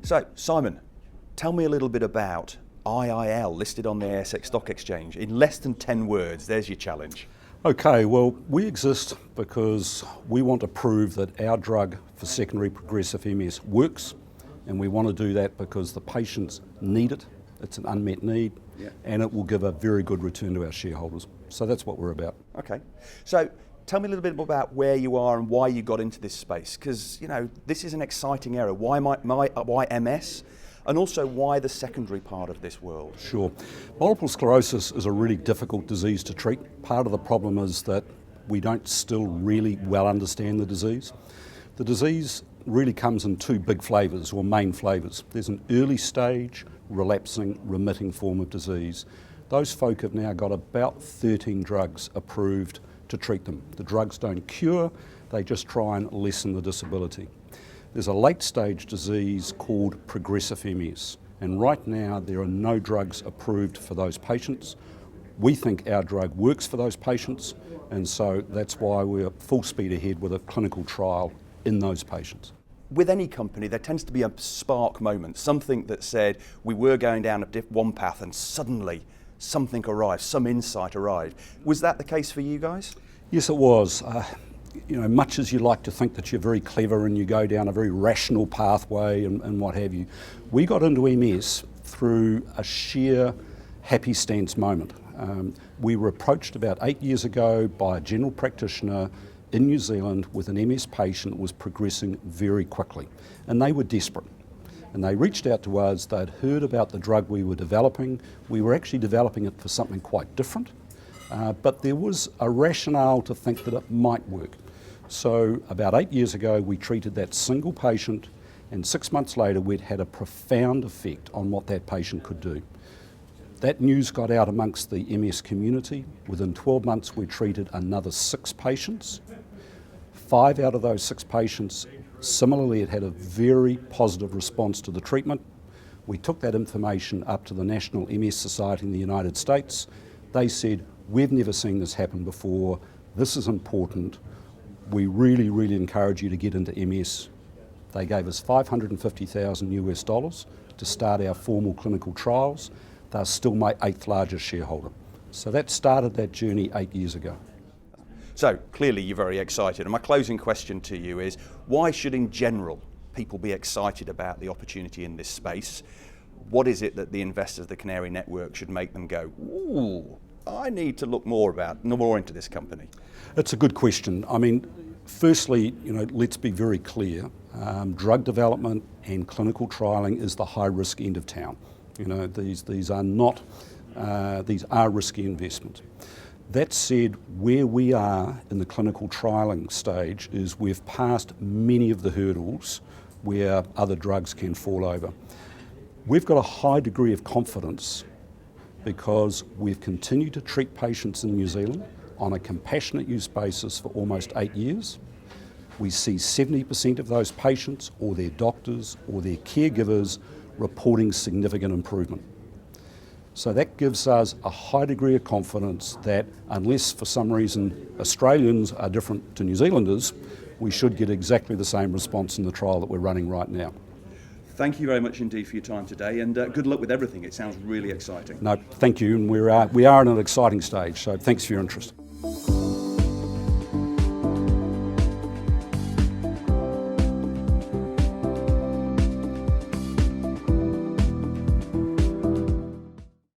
So, Simon, tell me a little bit about IIL, listed on the ASX Stock Exchange. In less than 10 words, there's your challenge. Okay, well, we exist because we want to prove that our drug for secondary progressive MS works, and we want to do that because the patients need it, it's an unmet need, and it will give a very good return to our shareholders. So that's what we're about. Okay, so tell me a little bit about where you are and why you got into this space, because this is an exciting area. Why MS? And also why the secondary part of this world? Sure. Multiple sclerosis is a really difficult disease to treat. Part of the problem is that we don't still really well understand the disease. The disease really comes in two big flavours, or main flavours. There's an early stage, relapsing, remitting form of disease. Those folk have now got about 13 drugs approved to treat them. The drugs don't cure, they just try and lessen the disability. There's a late stage disease called progressive MS, and right now there are no drugs approved for those patients. We think our drug works for those patients, and so that's why we're full speed ahead with a clinical trial in those patients. With any company, there tends to be a spark moment, something that said we were going down one path and suddenly something arrived, some insight arrived. Was that the case for you guys? Yes, it was. Much as you like to think that you're very clever and you go down a very rational pathway and what have you, we got into MS through a sheer happy stance moment. We were approached about 8 years ago by a general practitioner in New Zealand with an MS patient that was progressing very quickly, and they were desperate. And they reached out to us, they'd heard about the drug we were developing. We were actually developing it for something quite different, but there was a rationale to think that it might work. So about 8 years ago, we treated that single patient, and 6 months later, we'd had a profound effect on what that patient could do. That news got out amongst the MS community. Within 12 months, we treated another 6 patients. 5 out of those 6 patients, similarly, it had a very positive response to the treatment. We took that information up to the National MS Society in the United States. They said, "We've never seen this happen before. This is important. We really, really encourage you to get into MS." They gave us $550,000 US to start our formal clinical trials. They're still my 8th largest shareholder. So that started that journey 8 years ago. So clearly you're very excited. And my closing question to you is, why should in general people be excited about the opportunity in this space? What is it that the investors of the Canary Network should make them go, ooh, I need to look more into this company? It's a good question. I mean, firstly, let's be very clear. Drug development and clinical trialing is the high-risk end of town. These are risky investments. That said, where we are in the clinical trialing stage is we've passed many of the hurdles where other drugs can fall over. We've got a high degree of confidence because we've continued to treat patients in New Zealand on a compassionate use basis for almost 8 years. We see 70% of those patients or their doctors or their caregivers reporting significant improvement. So that gives us a high degree of confidence that unless for some reason Australians are different to New Zealanders, we should get exactly the same response in the trial that we're running right now. Thank you very much indeed for your time today, and good luck with everything. It sounds really exciting. No, thank you, and we are in an exciting stage, so thanks for your interest.